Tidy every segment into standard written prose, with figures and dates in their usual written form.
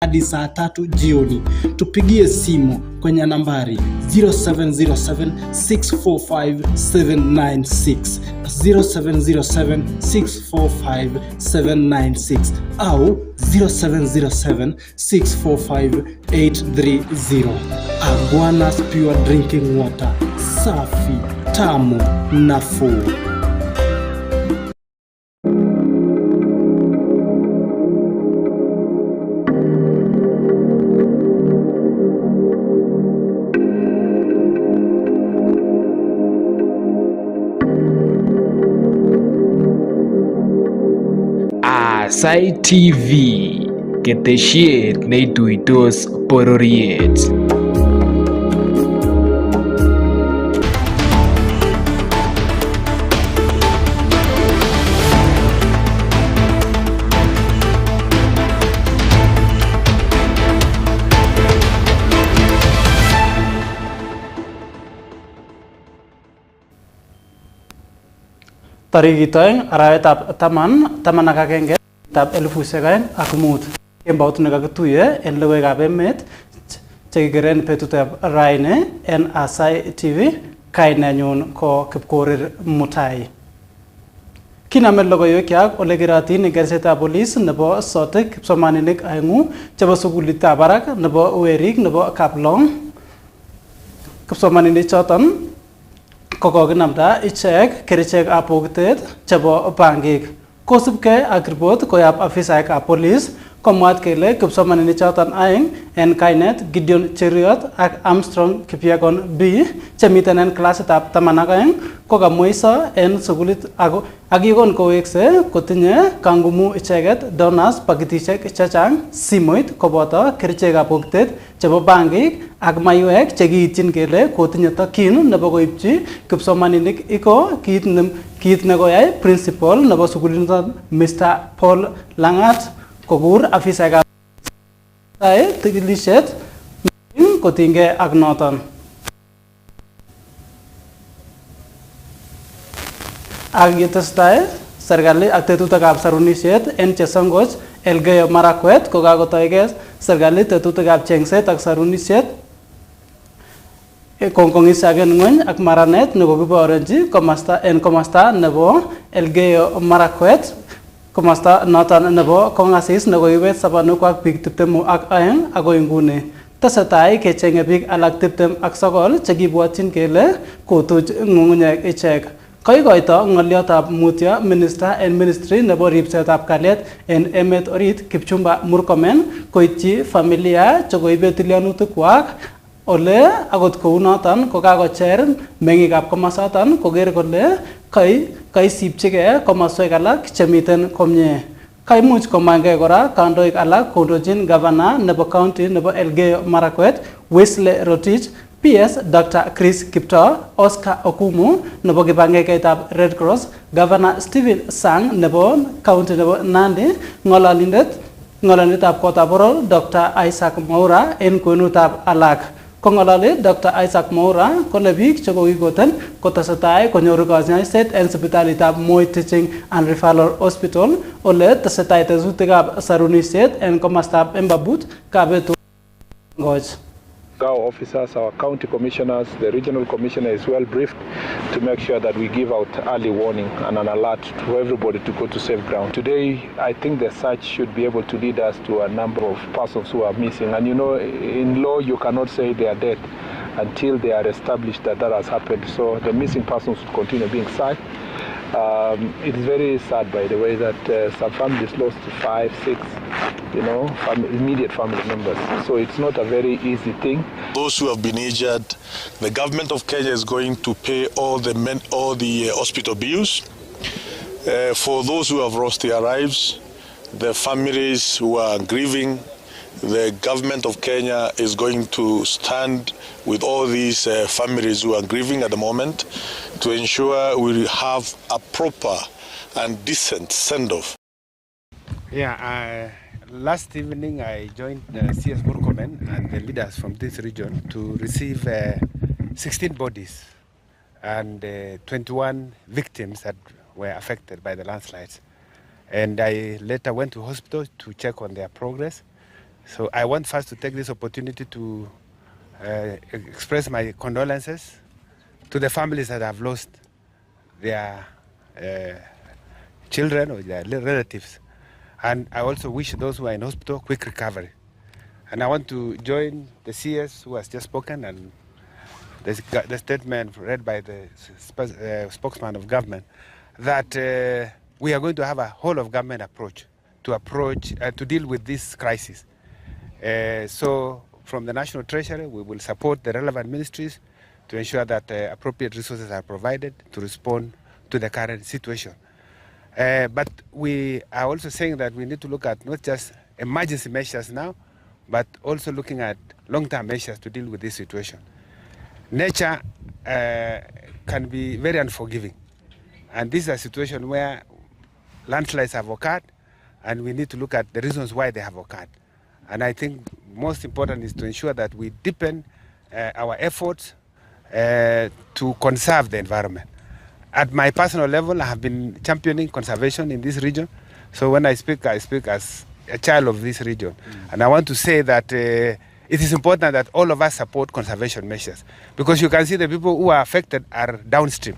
hadi saa 3 jioni. Tupigie simu kwenye nambari 0707645796 0707645796 au 0707645830. Aguanas Pure Drinking Water, safi, tamu, nafuu. Aasai TV, ketesiet neituitos bororiet. Tarikit oeng arawetab taman ak agenge tab 2005 kembout nekakituye en logoiwekab emet chekikeren betutab raini en Aasai TV. Kainenyun ko Kipkorir Mutai. Kiname logoiwekyak ole kerotin en gersetab polis nebo Sotik kipsomaninik aengu chebo sukulitab barak nebo Werik nebo Kaplong. Kipsomaninik choton kokokinamda ichek kerichekab bokitet chebo bangik. Kosubkei ak report koyab afisaekab polis, komwaat kele kipsomaninik choton aeng en kainet Gideon Cheriot ak Armstrong Kipyegon B chemiten en klasitab 12 kokamweiso en sukulit ak yekon kowekse kotinye kangumu icheket donors pakitishek chechang, simoit koboto kerichekab bokitet chebo bangik ak maiwek chekiityin kele kotinye tokyin nebo koipchi kipsomaninik iko kiit nekoyai principal nebo sukulinoton Mr. Paul Langat kokur afisaekab tikilishet kotinygei ak noton. Ak yetestai serikali ak tetutikab sarunishet en Chesongoch Elgeyo Marakwet kokakotoige serikali tetutikab chengset ak sarunishet kong'isagen ng'weny ak maranet nekokiborenji komasta nebo Elgeyo Marakwet, komasta noton nebo kongasis nekoibet sobonwekwak biik 22 agoi nguni. Tesetai kecheng'e biik alak 29 chekibwotyin kele kotuch ng'ung'unyek ichek. Koikoito ng'oliotab mutyo minister en ministry nebo ripsetab kalyet en emet orit Kipchumba Murkomen koityi familia chekoibe tilyanutikwak ole akot kounoton kokakocher meng'ikab komosoton koker kole kaisipchigei komoswek alak chemiten komie. Kaimuch komangei kora kandoik alak kondochin gavana nebo county nebo Elgeyo Marakwet Wesley Rotich, PS Dr. Chris Kiptoo, Oscar Okumu nebo kibangengeitab Red Cross, Governor Stephen Sang nebo county nebo Nandi, ng'ololindetab kotab boror Dr. Isaac Mwaura en kwenutab alak. Kong'ololi Dr. Isaac Mwaura kole biik chekokikoten kotesetai konyoru kanyoiset en sipitalitab Moi Teaching and Referral Hospital ole tesetai tetutikab sarunishet en komostab Embabut, Kabetu, Ngoch. Our officers, our county commissioners, the regional commissioner is well briefed to make sure that we give out early warning and an alert to everybody to go to safe ground. Today, I think the search should be able to lead us to a number of persons who are missing. And you know, in law, you cannot say they are dead until they are established that that has happened. So the missing persons should continue being searched. It is very sad, by the way, that some families lost 5, 6, immediate family members. So it's not a very easy thing. Those who have been injured, the government of Kenya is going to pay all the hospital bills. For those who have lost their lives, the families who are grieving, the government of Kenya is going to stand with all these families who are grieving at the moment to ensure we have a proper and decent send-off. Yeah, last evening I joined CS Murkomen and the leaders from this region to receive 16 bodies and 21 victims that were affected by the landslides. And I later went to hospital to check on their progress. So I want first to take this opportunity to express my condolences to the families that have lost their children or their relatives. And I also wish those who are in hospital quick recovery. And I want to join the CS who has just spoken and the statement read by the spokesman of government that we are going to have a whole of government approach to deal with this crisis. So from the National Treasury, we will support the relevant ministries to ensure that appropriate resources are provided to respond to the current situation. But we are also saying that we need to look at not just emergency measures now, but also looking at long-term measures to deal with this situation. Nature can be very unforgiving. And this is a situation where landslides have occurred, and we need to look at the reasons why they have occurred. And I think most important is to ensure that we deepen our efforts to conserve the environment. At my personal level, I have been championing conservation in this region. So when I speak as a child of this region. And I want to say that it is important that all of us support conservation measures, because you can see the people who are affected are downstream,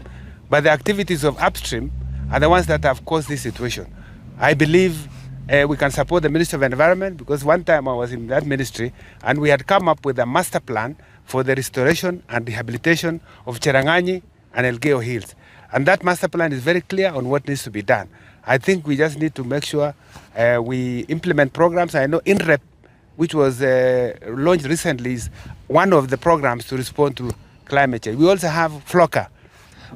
but the activities of upstream are the ones that have caused this situation. I believe we can support the Ministry of Environment, because one time I was in that ministry and we had come up with a master plan for the restoration and rehabilitation of Cherangani and Elgeyo Hills. And that master plan is very clear on what needs to be done. I think we just need to make sure we implement programs. I know INREP, which was launched recently, is one of the programs to respond to climate change. We also have FLOCA.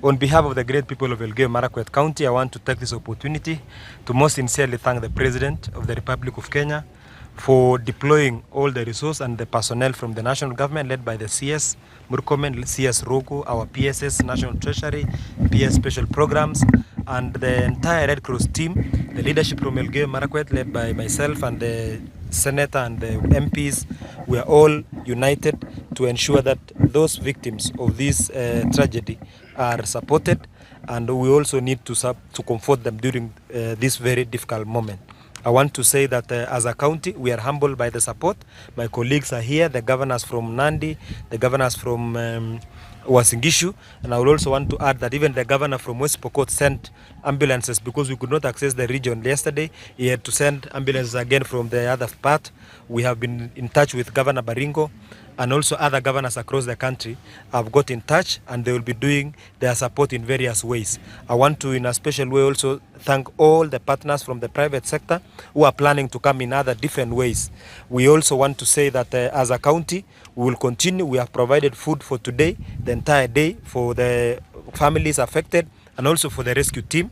On behalf of the great people of Elgeyo-Marakwet County, I want to take this opportunity to most sincerely thank the President of the Republic of Kenya for deploying all the resources and the personnel from the national government led by the CS Murkomen, CS Rogo, our PSS, National Treasury, PS Special Programs, and the entire Red Cross team, the leadership from Elgeyo-Marakwet led by myself and the Senator and the MPs. We are all united to ensure that those victims of this tragedy are supported, and we also need to comfort them during this very difficult moment. I want to say that as a county, we are humbled by the support. My colleagues are here, the governors from Nandi, the governors from Uasin Gishu, and I would also want to add that even the governor from West Pokot sent ambulances because we could not access the region yesterday. He had to send ambulances again from the other part. We have been in touch with Governor Baringo, and also other governors across the country have got in touch, and they will be doing their support in various ways. I want to, in a special way, also thank all the partners from the private sector who are planning to come in other different ways. We also want to say that as a county, we will continue. We have provided food for today, the entire day, for the families affected, and also for the rescue team.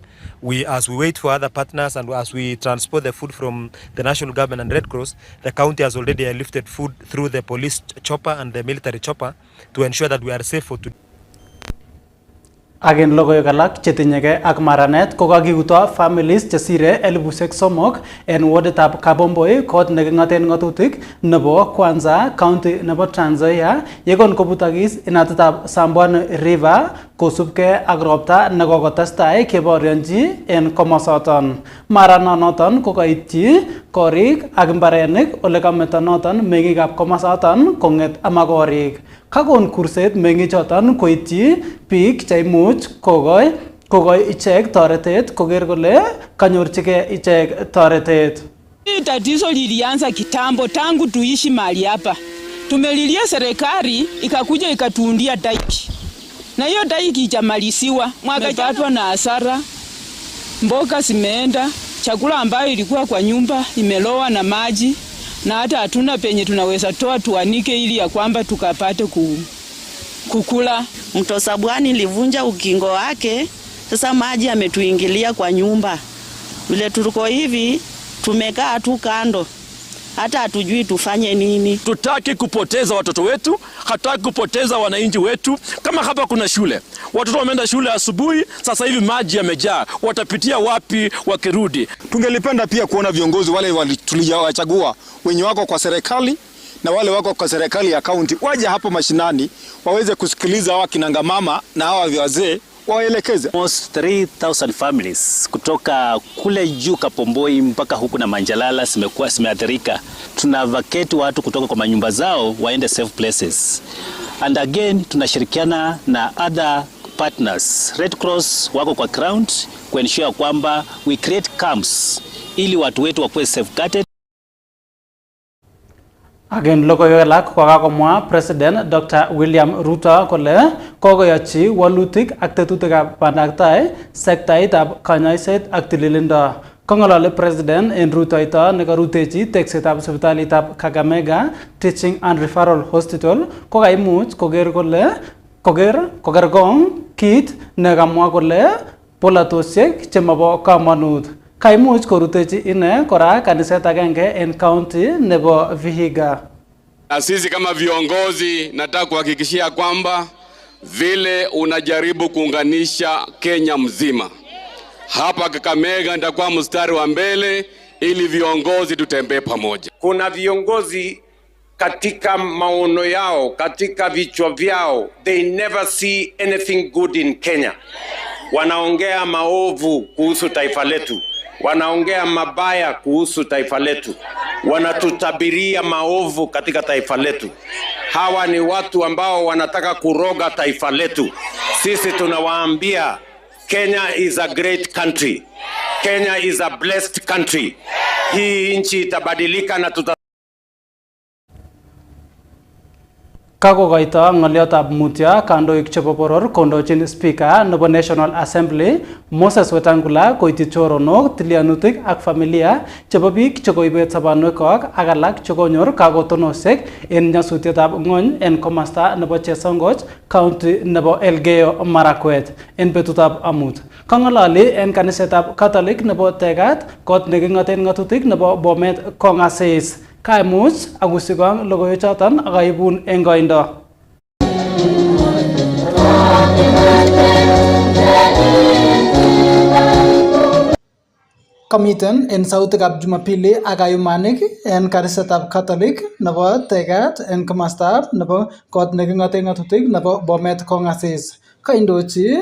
As we wait for other partners and as we transport the food from the national government and Red Cross, the county has already lifted food through the police chopper and the military chopper to ensure that we are safe for today. Again, logoiwek alak chetinyege ak maranet kokakikuto families chesire 3,000 en waditab Kabomboi kot neking'aten ng'atutik nebo Kwanza county nebo Trans Nzoia yekon kobutokis inatetab Sambwan River kosubkei ak ropta nekokotestai keborionji en komosoton. Maranonoton kokaityi korik ak mbarenik ole kameto noton meng'ikab komosoton kong'et ama korik. Kakon kurset meng'ichoton koityi biik cheimuch kogoi ichek toretet koker kole kanyorchige ichek toretet. Tatizo lilianza kitambo tangu tuishi mahali hapa. Tumelilia serikali ikakuja ikatuundia daiki. Na hiyo daiki ijamalisiwa. Mwakapatwa na hasara. Mboga zimeenda, chakula ambayo ilikuwa kwa nyumba imelowa na maji. Na hata hatuna penye tunaweza toa tuanike ili ya kwamba tukapate kukula. Mto Sabwani livunja ukingo wake, sasa maji yametuingilia kwa nyumba. Vile tuko hivi, tumekaa tu kando. Hata hatujui tufanye nini. Tutaki kupoteza watoto wetu, hataki kupoteza wananchi wetu. Kama hapa kuna shule, watoto wameenda shule asubuhi, sasa hivi maji yamejaa. Watapitia wapi wakirudi? Tungelipenda pia kuona viongozi wale tuliowachagua wenye wako kwa serikali na wale wako kwa serikali ya kaunti waje hapo mashinani waweze kusikiliza hawa kinanga mama na hawa wazee waelekeze. Almost 3,000 families kutoka kule juu Kapomboi mpaka huku na Manjalala zimeathirika. Tuna vacate watu kutoka kwa manyumba zao waende safe places. And again tunashirikiana na other partners. Red Cross wako kwa ground kuensure kwamba we create camps ili watu wetu wakuwe safeguarded. Again, logoiywekab kokakomwa President Dr. William Ruto kole kokoyochi walutik ak tetutikab bandaptai sektaitab kanyoiset ak tililindo. Kong'ololi President en rutoito nekarutechi teksetab sipitalitab Kakamega Teaching and Referral Hospital kokaimuch kokergong kit nekamwa kole polatosiek chemabo kamanut. Kaimuch korutechi ine kora kaniset agenge en county nebo Vihiga. Na sisi kama viongozi nataka kuhakikishia kwamba vile unajaribu kuunganisha Kenya mzima, hapa Kakamega nitakuwa mstari wa mbele ili viongozi tutembee pamoja. Kuna viongozi katika maono yao, katika vichwa vyao, they never see anything good in Kenya. Wanaongea maovu kuhusu taifa letu. Wanaongea mabaya kuhusu taifa letu. Wanatutabiria maovu katika taifa letu. Hawa ni watu ambao wanataka kuroga taifa letu. Sisi tunawaambia Kenya is a great country. Kenya is a blessed country. Hii nchi itabadilika na Kakokoito ng'oliotab mutyo kandoik chebo boror kondochin Speaker nebo National Assembly Moses Wetangula koityi choronok, tilyanutik ak familia chebo biik chekoibet sobonwekwak ak alak chekonyor kakotonosiek en nyasutietab ng'ony en komasta nebo Chesongoch, county nebo Elgeyo Marakwet en betutab amut. Kong'ololi en kanisetab Catholic nebo Tegat kot neking'oten ng'atutik nebo Bomet Kong'asis. Kaimuch akusikong logoiwechoton akaibun en koindo. Kamiten en sautikab Jumapili ak kayumanik en kanisetab Catholic nebo Tegat en komostab nebo kot neking'oten ng'atutik nebo Bomet Kong'asis. Kaindochi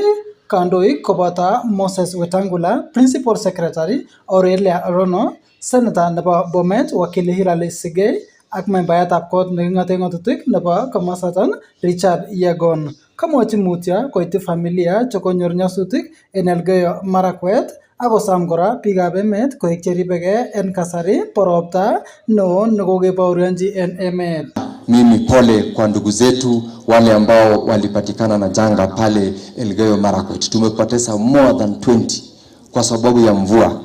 kandoik koboto Moses Wetangula, Principal Secretary Aurelia Rono, Senator nebo Bomet Wakili Hilary Sigei ak membayatab kot neking'oten ng'atutik nebo komosaton Richard Yegon. Kamwochi mutyo koityi familia chekonyor nyasutik en Elgeyo Marakwet akosom kora biikab emet koik cheribegei en kasari borobta neo nekokebaorionji en emet. Mimi pole kwa ndugu zetu wale ambao walipatikana na janga pale Elgeyo Marakwet. Tumepoteza more than 20 kwa sababu ya mvua.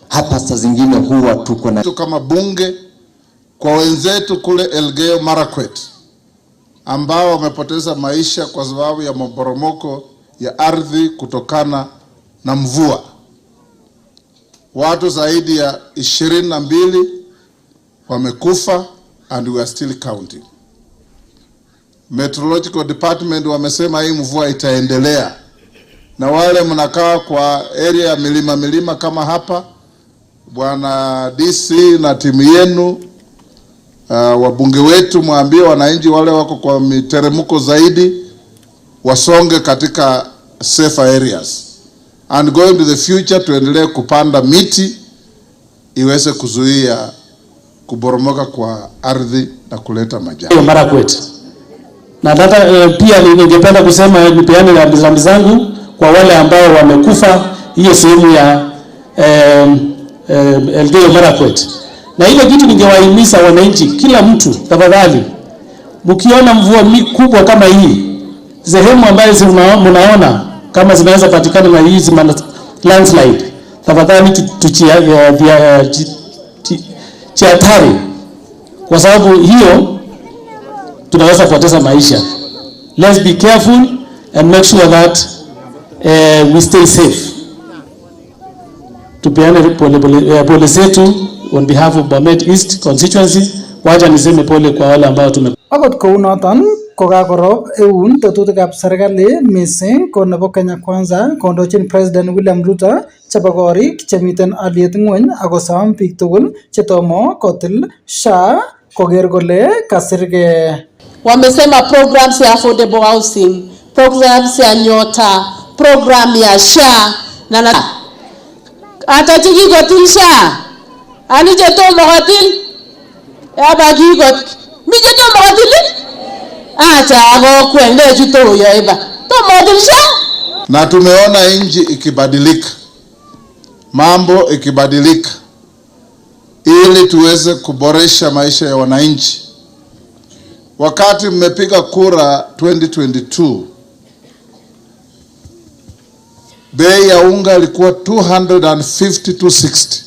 Hapa saa zingine huwa tuko na kama bunge kwa wenzetu kule Elgeyo Marakwet ambao wamepoteza maisha kwa sababu ya maporomoko ya ardhi kutokana na mvua. Watu zaidi ya 22 wamekufa and we are still counting. Meteorological Department wamesema hii mvua itaendelea. Na wale mnakaa kwa area ya milima kama hapa, Bwana DC na timu yenu, wabunge wetu mwambie wananchi wale wako kwa miteremko zaidi wasonge katika safer areas. And going to the future tuendelee kupanda miti iweze kuzuia kuboromoka kwa ardhi na kuleta majanga. Marakwet. Na data pia ningependa kusema nipeane rambirambi zangu kwa wale ambao wamekufa hiyo sehemu ya Elgeyo Marakwet. Na ile kitu ningewahimiza wananchi, kila mtu tafadhali, mkiona mvua kubwa kama hii, sehemu ambazo mnaona kama zinaweza patikana na hizi landslide, tafadhali tuchihatari, kwa sababu hiyo tunaweza kupoteza maisha. Let's be careful and make sure that we stay safe. Tupeane pole zetu on behalf of Bomet East constituency. Wacha niseme pole kwa wale ambao Akot kounoton kokakorob eun tetutikab serikali missing ko nebo Kenya Kwanza kondochin President William Ruto chebo korik chemiten aliet ng'weny akosom biik tugul chetomo kotil SHA koker kole kasirge. Wamesema programs ya affordable housing, programs ya nyota, program ya SHA na atachiki kotil SHA anije tomo kotil yabaki kot mije tomo kotil acha ako kwende chuto yoiba tomo kotil SHA. Na tumeona nchi ikibadilika, mambo ikibadilika, ili tuweze kuboresha maisha ya wananchi. Wakati mmepiga kura 2022, bei ya unga ilikuwa 250 to 60.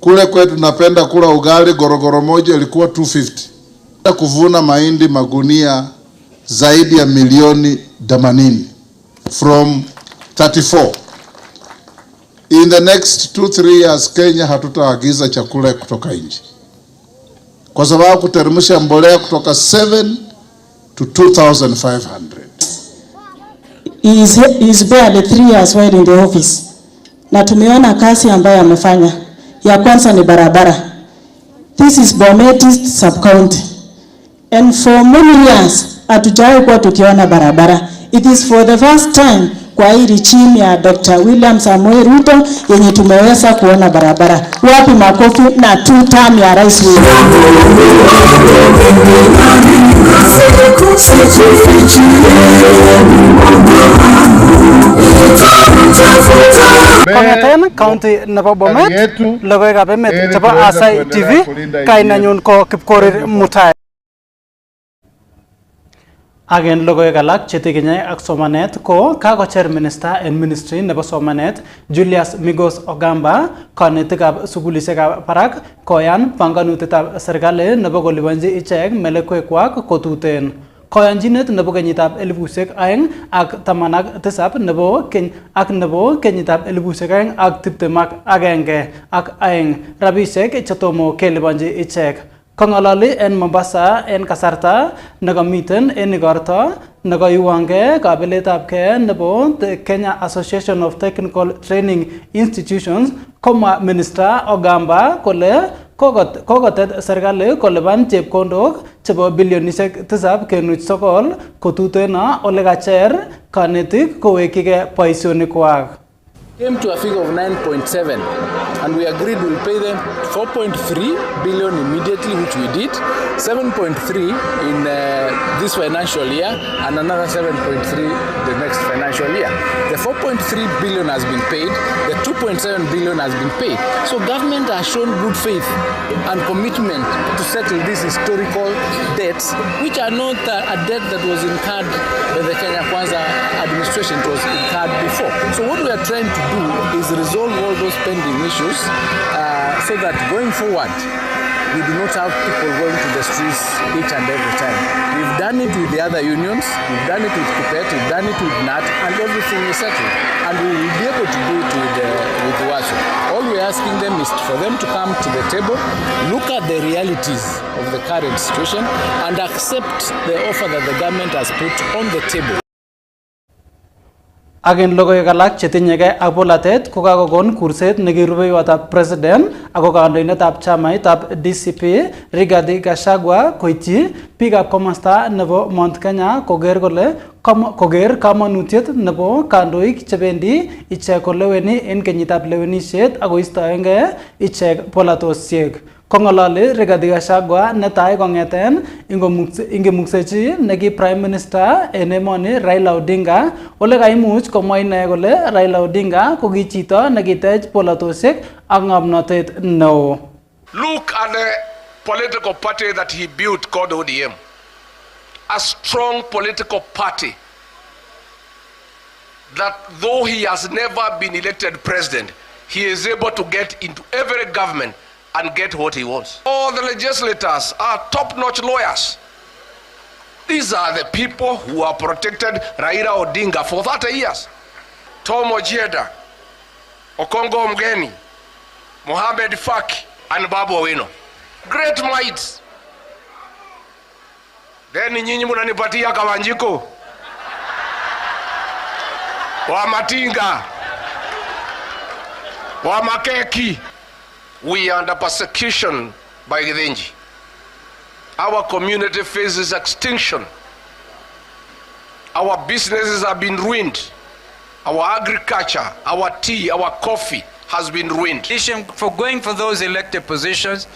Kule kwetu tunapenda kula ugali, gorogoro moja ilikuwa 250. Kuvuna mahindi magunia zaidi ya milioni 80 from 34. In the next 2-3 years Kenya hatutaagiza chakula kutoka nje, kwa sababu kuteremsha mbolea kutoka 7 to 2,500. Is barely 3 years while in the office. Na tumeona kazi ambayo amefanya. Ya kwanza ni barabara. This is Bomet's sub-county. And for many years hatujawahi kuwa tukiona barabara. It is for the first time kwa hili chini ya Dr. William Samoei Ruto yenye tumeweza kuona barabara. Wapi makofi na 2 term ya rais wetu. Kongeten county nebo Bomet, logoiwekab emet chebo Aasai TV, kainanyun ko Kipkorir Mutai. Agen logoiwek alak chetikinye ak somanet ko kakocher minister en ministry nebo somanet Julius Migos Ogamba kanetikab sugulisiekab barak koyan panganutietab serikali nebo kolipanji ichek melekwekwak kotuten. Koyanjinet nebo kenyitab 2017 nebo kenyitab 2021 ak aeng rabisiek chetomo kelipanji ichek. Kongololi en Mombasa en kasarta nekamiten en igorto nekaiwange kabiletabke nebo the Kenya Association of Technical Training Institutions, komwa Minister Ogamba kole kokotet serikali kolipan chepkondok chebo bilionishek 7.9 kotuteno ole kacher kanetik kowekige boisionikwak. Came to a figure of 9.7 and we agreed we'll pay them 4.3 billion immediately, which we did, 7.3 in this financial year and another 7.3 the next financial year. The 4.3 billion has been paid, the 2.7 billion has been paid. So government has shown good faith and commitment to settle these historical debts, which are not a debt that was incurred by the Kenya Kwanza administration, it was incurred before. So what we are trying to do is resolve all those pending issues so that going forward we do not have people going to the streets each and every time. We've done it with the other unions, we've done it with Kupet, we've done it with NAT, and everything is settled. And we will be able to do it with WASU. All we're asking them is for them to come to the table, look at the realities of the current situation, and accept the offer that the government has put on the table. Agen logoiwek alak chetinyegei ak bolatet kokakokon kurset nekirubeiwotab president ako kandoindetab chamaitab DCP Rigathi Gachagua koityi biikab komosta nebo Mount Kenya koker kamanutiet nebo kandoik chebendi ichek koleweni en kenyitab lewenisiet akoistoenge ichek polatosiek. Kongololi Rigathi Gachagua netai kongeten ingimuksechi neki Prime Minister en emoni Raila Odinga ole kaimuch komwa ine kole Raila Odinga ko ki chito nekitech polatosiek ak ng'omnotet neo. Look at the political party that he built called ODM. A strong political party that though he has never been elected president, he is able to get into every government and get what he wants. All the legislators are top-notch lawyers. These are the people who have protected Raila Odinga for 30 years. Tom Ojeda, Okongo Mgeni, Mohamed Faki, and Babu Owino. Great minds. Then nyinyi munanipatia Kawanjiko, wa Matinga, wa Makeki. We are under persecution by Githinji. Our community faces extinction. Our businesses have been ruined. our agriculture, our tea, our coffee has been ruined. For going for those elected positions,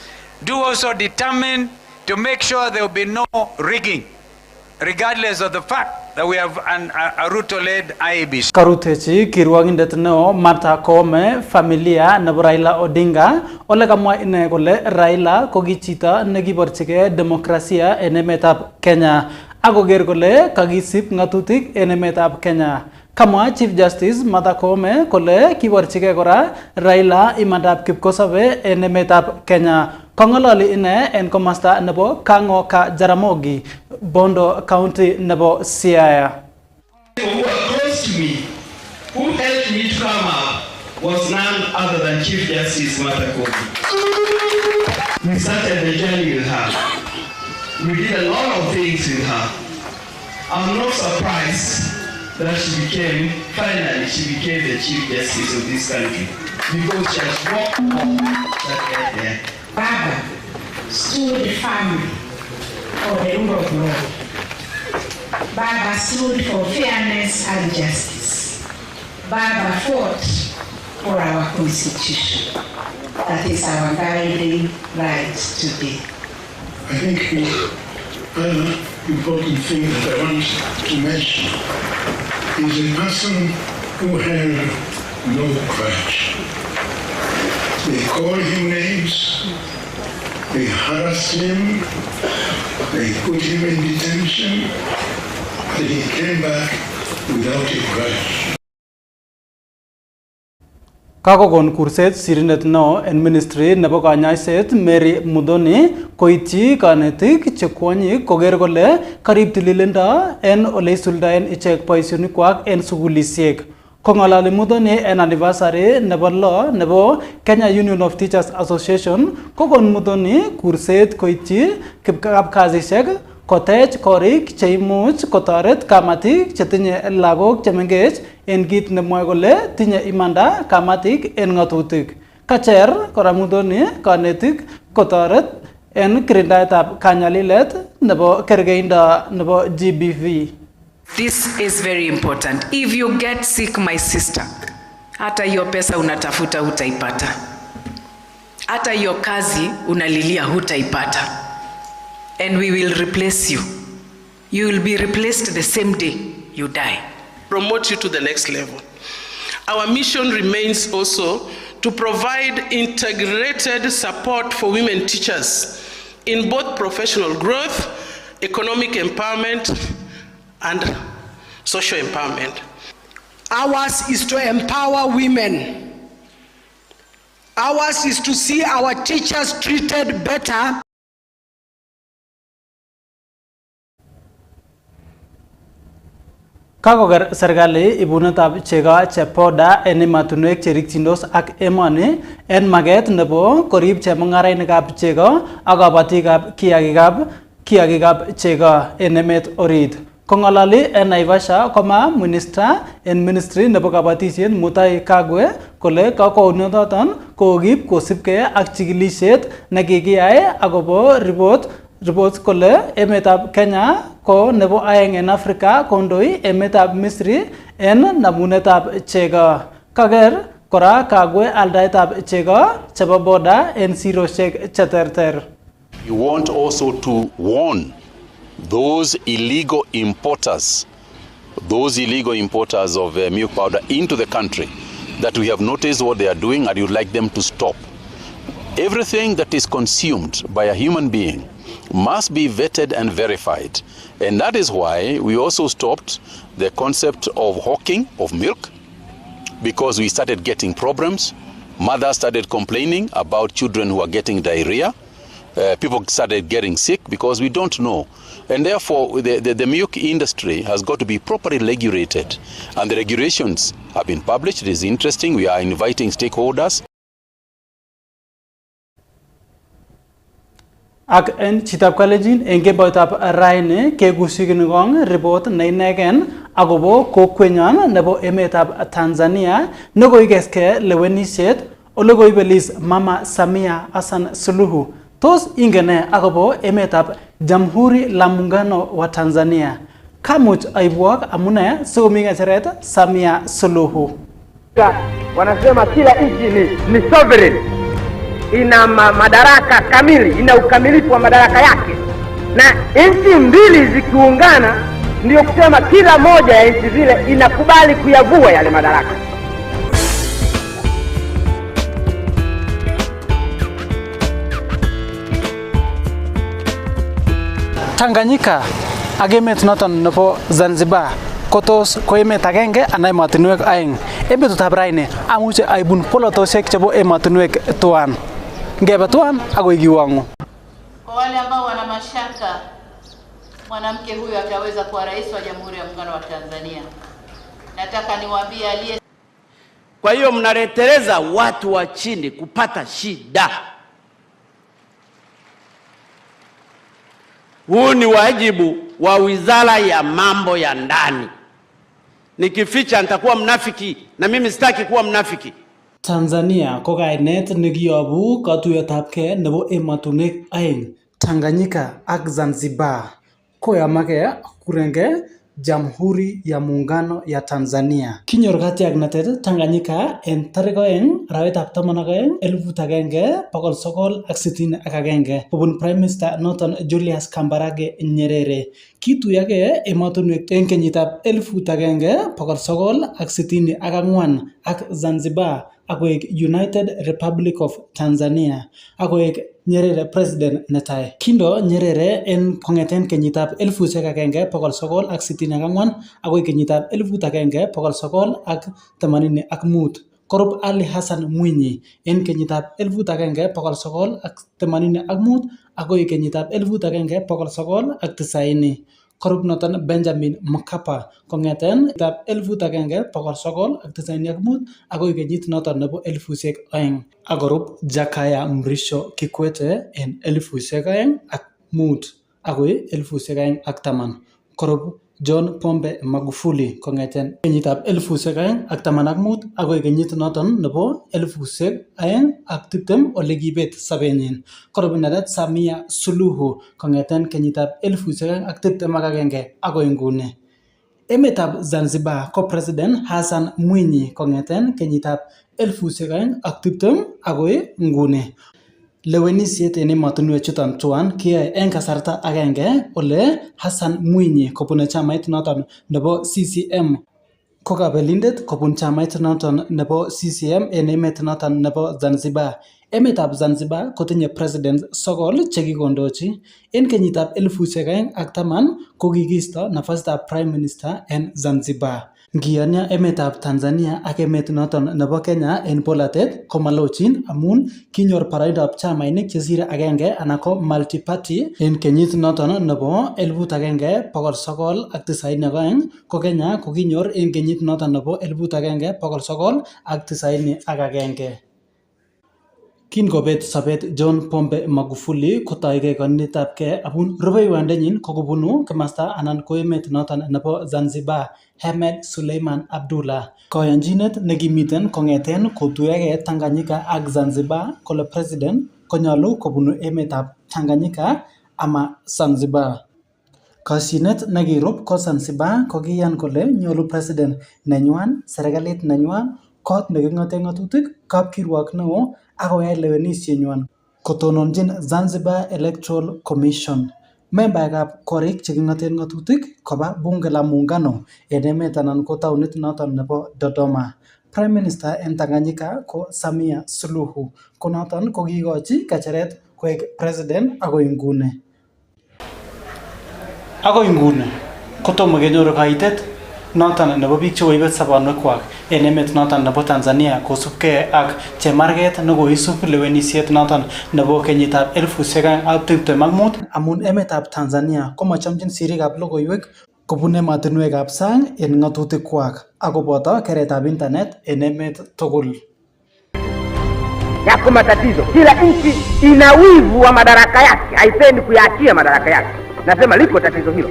do also determine to make sure there will be no rigging, regardless of the fact that we have a Ruto-led IEBC. Karutechi kirwagindet neo Martha Koome familia nebo Raila Odinga ole kamwa ine kole Raila ko ki chito nekiborchige demokrasia en emetab Kenya akoker kole kakisip ngatutik en emetab Kenya. Kamwa Chief Justice Martha Koome kole kiborchige kora Raila imandab kipkosobe en emetab Kenya. Kongololi ine en komasta nebo Kango ka Jaramogi, Bondo County nebo Siaya. Who were close to me, who helped me to come up, was none other than Chief Justice Martha Koome. We started the journey with her. We did a lot of things with her. I'm not surprised that finally she became the Chief Justice of this country, because she has walked up that get there. Baba stood firm for the rule of law. Baba stood for fairness and justice. Baba fought for our constitution. That is our guiding light today. I think another important thing that I want to mention is a person who had no grudge. They called him names, they harassed him, they put him in detention, but he came back without a grudge. Kakokon kurset sirindet no en ministry nebo kanyaiset Mary Mudhoni koityi kanetik che kwonyik koker kole karib tililindo en ole isuldaen ichek boisionikwak en sugulisiek. Kongolali Mudhoni en anniversary nebo law nebo Kenya Union of Teachers Association kokon Mudhoni kurset koityi kipkasisiek kotech korik cheimuch kotoret kamatik chetinye lagok chemengech en kit nemwoe kole tinye imanda kamatik en ngatutik. Kacher kora Mudhoni kanetik kotoret en kirindaetab kanyalilet nebo kergeindo nebo GBV. This is very important. If you get sick, my sister, hata hiyo pesa unatafuta hutaipata. Hata hiyo kazi unalilia hutaipata. And we will replace you. You will be replaced the same day you die. Promote you to the next level. Our mission remains also to provide integrated support for women teachers in both professional growth, economic empowerment, and social empowerment. Ours is to empower women. Ours is to see our teachers treated better. Kakoker serikali ibunetab chego chepoda en ematunwek cherikchindos ak emoni en maget nebo korib chemung'arainikab chego ak kabatikab kiagikab chego en emet orit. Kongolali en Naivasha koma minister en ministry nebo kabatisiet Mutai Kagwe kole kakwautnoton kokib kosibge ak chikilisiet nekikiyai akobo report kole emetab Kenya ko nebo aeng en Afrika kondoi emetab Misri en namunetab chego. Kaker kora Kagwe aldaetab chego chebo boda en siroshek cheterter. We want also to warn those illegal importers of milk powder into the country that we have noticed what they are doing and you'd like them to stop. Everything that is consumed by a human being must be vetted and verified. And that is why we also stopped the concept of hawking of milk, because we started getting problems. Mothers started complaining about children who are getting diarrhea. People started getting sick because we don't know. And therefore, the milk industry has got to be properly regulated. And the regulations have been published. It is interesting. We are inviting stakeholders. Ak en chitab kalejin en keboitab raini kegusigin gong report na inegen agobo kokwenyon nebo emetab Tanzania nekoikeske lewenisiet olokoibelis Mama Samia Hassan Suluhu. Tos ingene agobo emetab Jamhuri la Muungano wa Tanzania. kamuch aibwak amune sikomi ngecheret Samia Suluhu. Wanasema kila nchi ni sovereign, ina madaraka kamili, ina ukamilifu wa madaraka yake, na nchi mbili zikiungana ndio kusema kila moja ya nchi zile inakubali kuyavua yale madaraka. Tanganyika ak emet noton nebo Zanzibar kotos ko emet agenge anan emotinwek aeng. En betutab raini amuche aibun polotosiek chebo emotinwek tuan. Ngebe tuan akoi kiwango. Kwa wale ambao wana mashaka mwanamke huyu ataweza kuwa rais wa Jamhuri ya Muungano wa Tanzania, nataka niwaambie aliye. Kwa hiyo mnareteleza watu wa chini kupata shida. Huu ni wajibu wa Wizara ya Mambo ya Ndani. Nikificha nitakuwa mnafiki, na mimi sitaki kuwa mnafiki. Tanzania ko kainet nekiyobu katuiyetabge nebo emotinwek aeng, Tanganyika ak Zanzibar. Koyamage kurenge Jamhuri ya Muungano ya Tanzania. Kinyor katiaknatet Tanganyika en tarik 2 arawetab 12 1961 kobun Prime Minister noton Julius Kambarage Nyerere. Kituyage emotinwek en kenyitab 1964 ak Zanzibar akoek United Republic of Tanzania akoek Nyerere president netai. Kindo Nyerere en kongeten kenyitab 1964 akoi kenyitab 1985 korub Ali Hassan Mwinyi en kenyitab 1985 akoi kenyitab 1990. Korub noton Benjamin Mkapa kongeten kenyitab 1995 akoi kenyit noton nebo 2000. Akorub Jakaya Mrisho Kikwete en 2005 akoi 2010. Korub John Pombe Magufuli kongeten kenyitab 2015 akoi kenyit noton nebo 2020 ole kibet sabenyin. Korub inendet Samia Suluhu kongeten kenyitab 2021 akoi nguni. Emetab Zanzibar ko President Hassan Mwinyi kongeten kenyitab 2020 akoi nguni. Lewenisiet en emotinwek chuton tuan kiyoe en kasarta agenge ole Hassan Mwinyi kobune chamait noton nebo CCM ko kabelindet kobun chamait noton nebo CCM en emet noton nebo Zanzibar. Emetab Zanzibar kotinye president 9 chekikondochi. En kenyitab 2010 ko kikisto nafasitab prime minister en Zanzibar. Ngiyonyo emetab Tanzania ak emet noton nebo Kenya en polatet komalochin amun kinyor baraindob chamainik chesire agenge anan ko multi-party en kenyit noton nebo 1992 ko Kenya ko kinyor en kenyit noton nebo 1991. Kingobet sobet John Pombe Magufuli kotoige konitabge amun rubeiwandenyin kokobunu kimasta anan ko emet noton nebo Zanzibar, Emet Suleiman Abdullah. Koyonchinet nekimiten kongeten kotuyage Tanganyika ak Zanzibar kole president konyolu kobunu emetab Tanganyika ama Zanzibar. Kosyinet nekirub ko Zanzibar kokiyan kole nyolu president nenywan, serikalit nenywan, kot neking'oten ng'atutik, kapkirwok neo ak koyai lewenisienywan kotononchin Zanzibar Electoral Commission. Membaekab korik cheking'oten ng'atutik koba bunge la muungano en emet anan ko taonit noton nebo Dodoma. Prime Minister en Tanganyika ko Samia Suluhu, ko noton ko kiikochi kecheret koek president akoi nguni. Akoi nguni kotomo kenyoru kaitet noton nebo biik chekoibet sobonwekwak en emet noton nebo Tanzania kosubkei ak chemarget nekoisub lewenisiet noton nebo kenyitab 2025 amun emetab Tanzania komachomchin sirikab logoiwek kobun emotinwekab sang en ng'atutikwak akoboto keretab internet en emet tugul. Yako matatizo. Kila nchi ina wivu wa madaraka yake, haipendi kuyaachia madaraka yake. Nasema liko tatizo hilo,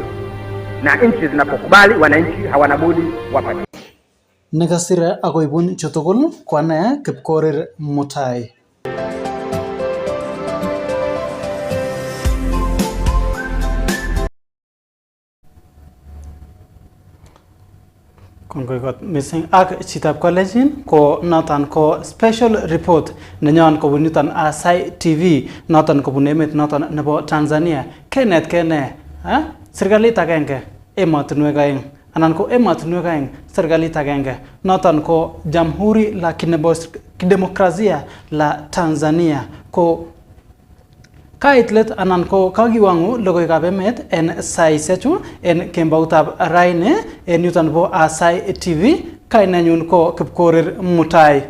na nchi zinapokubali wananchi hawana budi wapate. Nekasire akoibun chutugul kwane Kipkorir Mutai. Kongoi kot missing ak chitab kolejin ko noton ko special report nenyon kobun yuton Aasai TV noton kobun emet noton nebo Tanzania. Kenet kene serikalit agenge emotinwek aeng anan ko emotinwek aeng serikalit agenge noton ko Jamhuri la Kidemokrasia la Tanzania ko kaitlet anan ko kagiwangu logoiywekab emet en saisechu en kembautab raini en yuton bo Aasai TV. Kainenyu ko Kipkorir Mutai.